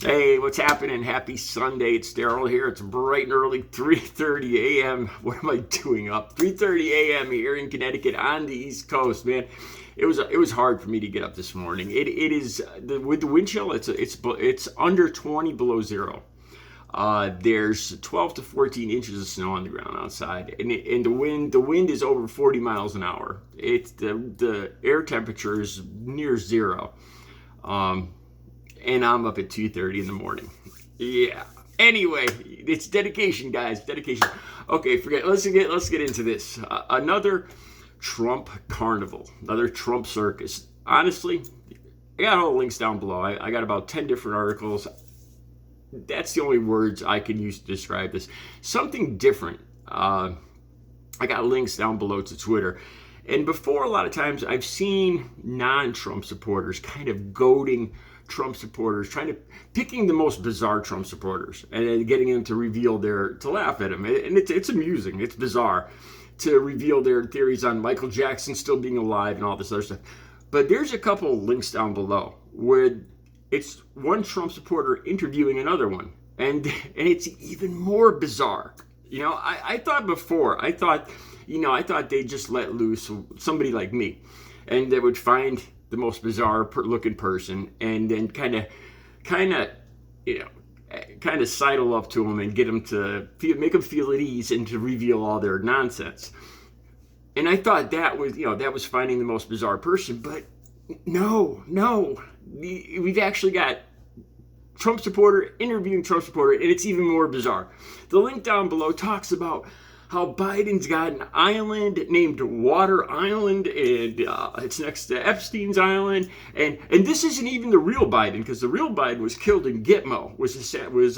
Hey, what's happening? Happy Sunday. It's Daryl here. It's bright and early, 3:30 a.m. What am I doing up? 3:30 a.m. here in Connecticut on the East Coast, man. It was hard for me to get up this morning. It is with the wind chill. It's under 20 below zero. There's 12 to 14 inches of snow on the ground outside, and the wind is over 40 miles an hour. It's the air temperature is near zero. And I'm up at 2:30 in the morning. Yeah. Anyway, it's dedication, guys. Dedication. Okay, forget. Let's get into this. Another Trump carnival. Another Trump circus. Honestly, I got all the links down below. I got about 10 different articles. That's the only words I can use to describe this. Something different. I got links down below to Twitter. And before, a lot of times, I've seen non-Trump supporters kind of goading Trump supporters, picking the most bizarre Trump supporters and then getting them to to laugh at him. And it's amusing. It's bizarre to reveal their theories on Michael Jackson still being alive and all this other stuff. But there's a couple links down below where it's one Trump supporter interviewing another one. And it's even more bizarre. I thought they'd just let loose somebody like me, and they would find the most bizarre looking person and then kind of sidle up to them and get them to make them feel at ease and to reveal all their nonsense. And I thought that was finding the most bizarre person, but no, we've actually got Trump supporter interviewing Trump supporter, and it's even more bizarre. The link down below talks about how Biden's got an island named Water Island, and it's next to Epstein's Island, and this isn't even the real Biden, because the real Biden was killed in Gitmo, was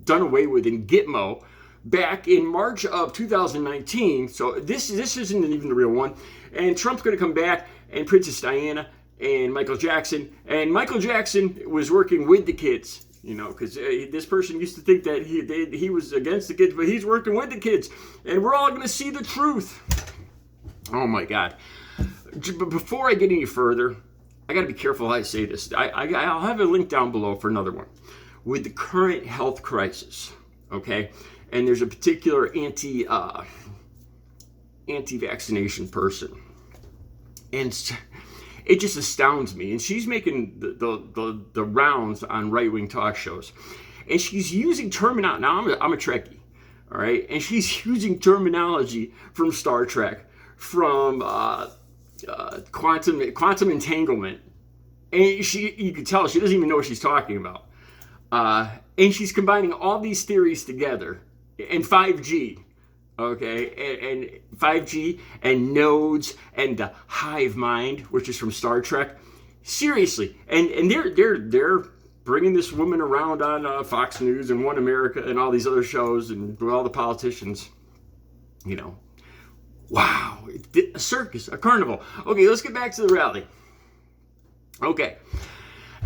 done away with in Gitmo back in March of 2019. So this isn't even the real one, and Trump's going to come back, and Princess Diana and Michael Jackson was working with the kids. Because this person used to think that he was against the kids, but he's working with the kids, and we're all going to see the truth. Oh my God! But before I get any further, I got to be careful how I say this. I'll have a link down below for another one with the current health crisis. Okay, and there's a particular anti-vaccination person, and it just astounds me. And she's making the rounds on right-wing talk shows. And she's using terminology. Now, I'm a Trekkie, all right? And she's using terminology from Star Trek, from quantum entanglement. And you can tell she doesn't even know what she's talking about. And she's combining all these theories together. And 5G. Okay, and 5G and nodes and the hive mind, which is from Star Trek. Seriously, and they're bringing this woman around on Fox News and One America and all these other shows and with all the politicians. Wow, a circus, a carnival. Okay, let's get back to the rally. Okay,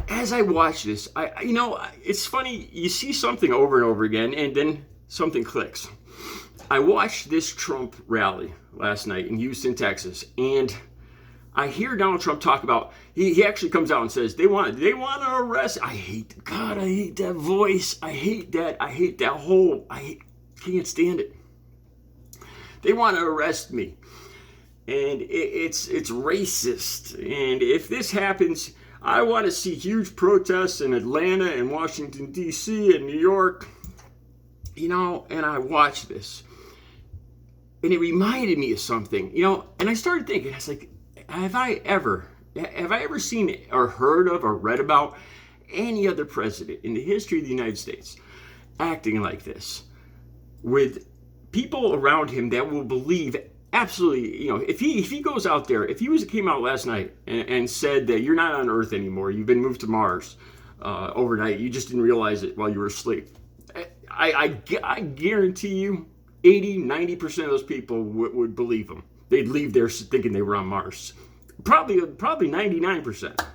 as I watch this, it's funny. You see something over and over again, and then something clicks. I watched this Trump rally last night in Houston, Texas, and I hear Donald Trump talk about, he actually comes out and says, they want to arrest. I hate that voice. I hate that can't stand it. They want to arrest me. And it's racist. And if this happens, I want to see huge protests in Atlanta and Washington, D.C. and New York. And I watched this. And it reminded me of something, and I started thinking, I was like, have I ever seen or heard of or read about any other president in the history of the United States acting like this with people around him that will believe absolutely, if he goes out there, if he came out last night and said that you're not on Earth anymore, you've been moved to Mars overnight, you just didn't realize it while you were asleep. I guarantee you 80-90% of those people would believe him. They'd leave there thinking they were on Mars. Probably 99%.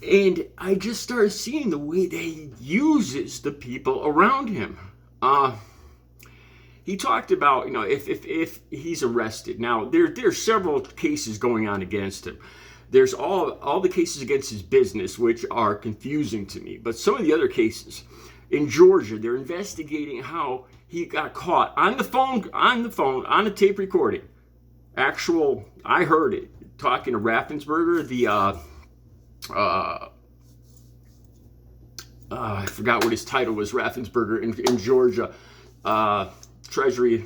And I just started seeing the way that he uses the people around him. He talked about, if he's arrested. Now, there's several cases going on against him. There's all the cases against his business, which are confusing to me. But some of the other cases in Georgia, they're investigating how he got caught on the phone, on a tape recording. I heard it, talking to Raffensperger, I forgot what his title was, Raffensperger in Georgia, Treasury,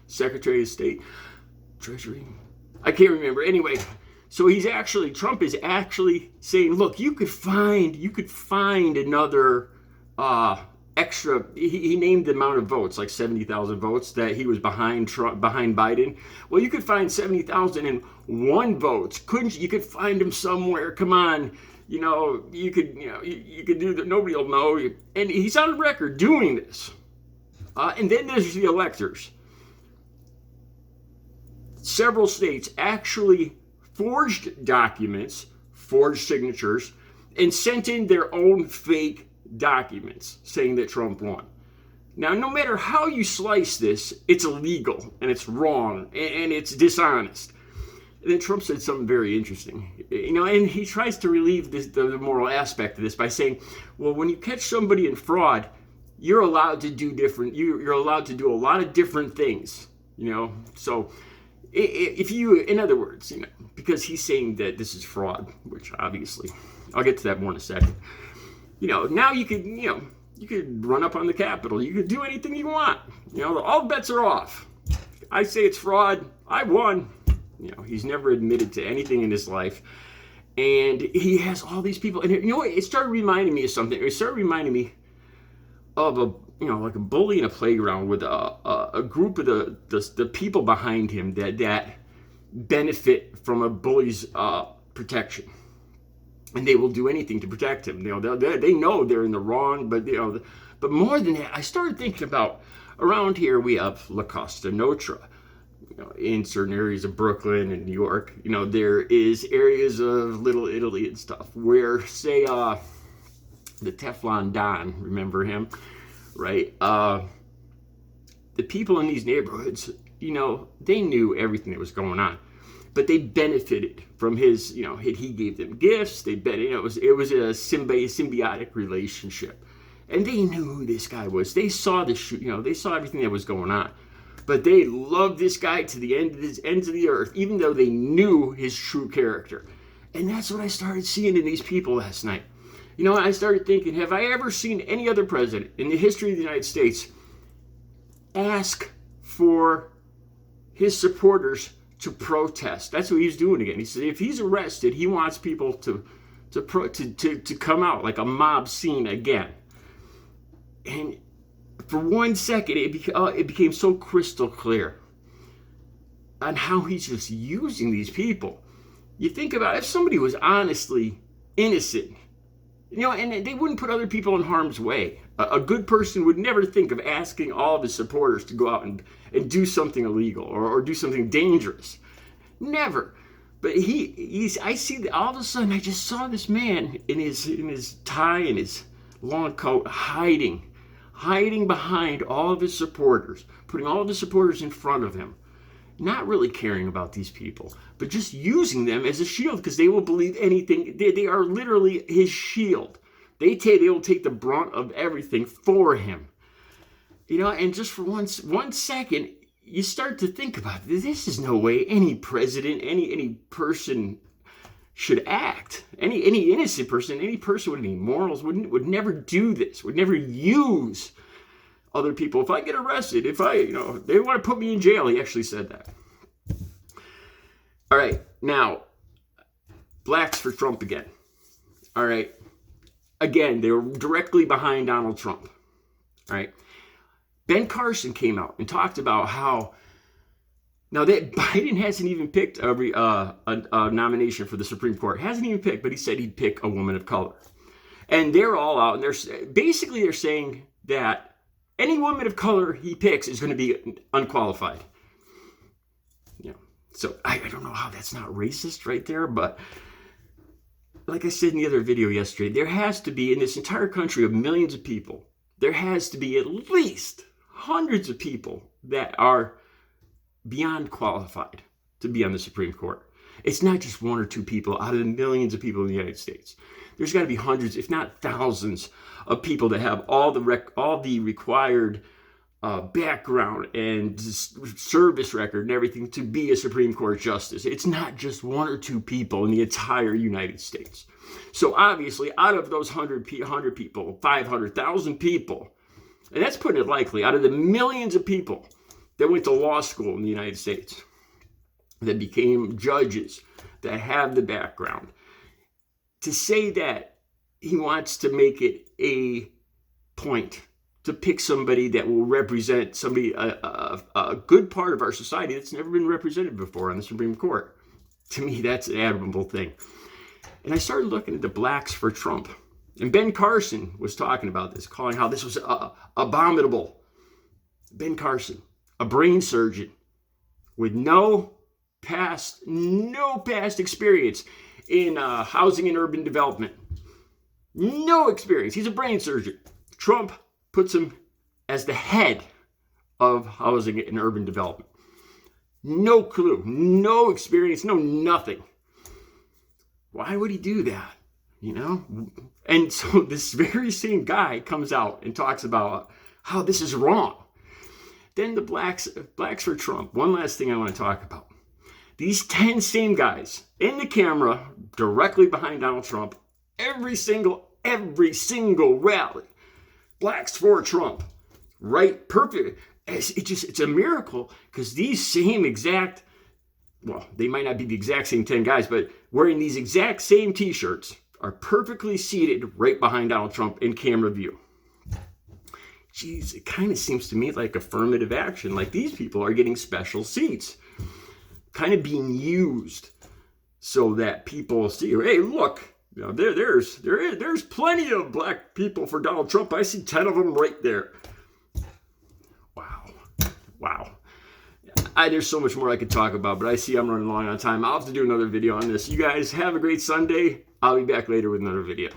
Secretary of State, Treasury, I can't remember. Anyway, so Trump is actually saying, look, you could find another extra. He named the amount of votes, like 70,000 votes that he was behind Biden. Well, you could find 70,001 votes, couldn't you? You could find him somewhere. Come on, you could do that. Nobody will know. And he's on record doing this. And then there's the electors. Several states actually forged documents, forged signatures, and sent in their own fake documents saying that Trump won. Now, no matter how you slice this, it's illegal and it's wrong and it's dishonest. And then Trump said something very interesting, and he tries to relieve the moral aspect of this by saying, well, when you catch somebody in fraud, you're allowed to do you're allowed to do a lot of different things, so if you, in other words, because he's saying that this is fraud, which obviously, I'll get to that more in a second. Now you could run up on the Capitol. You could do anything you want. All bets are off. I say it's fraud. I won. He's never admitted to anything in his life. And he has all these people. And it started reminding me of something. It started reminding me of like a bully in a playground with a group of the people behind him that benefit from a bully's protection. And they will do anything to protect him. They know they're in the wrong, but more than that, I started thinking about, around here we have La Costa Nostra. In certain areas of Brooklyn and New York, there is areas of Little Italy and stuff where, say, the Teflon Don, remember him, right? The people in these neighborhoods, they knew everything that was going on. But they benefited from his, he gave them gifts. It was a symbiotic relationship, and they knew who this guy was. They saw they saw everything that was going on, but they loved this guy to the ends of the earth, even though they knew his true character. And that's what I started seeing in these people last night. I started thinking, have I ever seen any other president in the history of the United States ask for his supporters to protest? That's what he's doing again. He said if he's arrested, he wants people to come out like a mob scene again. And for 1 second, it became so crystal clear on how he's just using these people. You think about if somebody was honestly innocent, and they wouldn't put other people in harm's way. A good person would never think of asking all of his supporters to go out and do something illegal or do something dangerous. Never. But I see that all of a sudden I just saw this man in his tie and his long coat hiding behind all of his supporters, putting all of his supporters in front of him, not really caring about these people, but just using them as a shield because they will believe anything. They are literally his shield. They will take the brunt of everything for him. And just for one second, you start to think about it. This is no way any president, any person should act. Any innocent person, any person with any morals would never do this, would never use other people. If I get arrested, they want to put me in jail. He actually said that. All right, now, blacks for Trump again. All right. Again, they were directly behind Donald Trump. All right. Ben Carson came out and talked about how now that Biden hasn't even picked a nomination for the Supreme Court, hasn't even picked, but he said he'd pick a woman of color. And they're all out, and they're saying that any woman of color he picks is going to be unqualified. So I don't know how that's not racist right there, but like I said in the other video yesterday, there has to be, in this entire country of millions of people, there has to be at least hundreds of people that are beyond qualified to be on the Supreme Court. It's not just one or two people out of the millions of people in the United States. There's got to be hundreds, if not thousands, of people that have all the required background and service record and everything to be a Supreme Court justice. It's not just one or two people in the entire United States. So obviously, out of those 100 people, 500,000 people, and that's putting it lightly, out of the millions of people that went to law school in the United States, that became judges, that have the background, to say that he wants to make it a point to pick somebody that will represent somebody, a good part of our society that's never been represented before on the Supreme Court. To me, that's an admirable thing. And I started looking at the blacks for Trump. And Ben Carson was talking about this, calling how this was abominable. Ben Carson, a brain surgeon with no past experience in housing and urban development. No experience. He's a brain surgeon. Trump puts him as the head of housing and urban development. No clue, no experience, no nothing. Why would he do that? You know? And so this very same guy comes out and talks about how this is wrong. Then the blacks for Trump. One last thing I want to talk about. These 10 same guys in the camera directly behind Donald Trump, every single rally. Blacks for Trump. Right? Perfect. It's a miracle because these same exact, well, they might not be the exact same 10 guys, but wearing these exact same t-shirts are perfectly seated right behind Donald Trump in camera view. Geez, it kind of seems to me like affirmative action, like these people are getting special seats, kind of being used so that people see, hey, look, you know, there's plenty of black people for Donald Trump. I see 10 of them right there. Wow. There's so much more I could talk about, but I see I'm running long on time. I'll have to do another video on this. You guys have a great Sunday. I'll be back later with another video.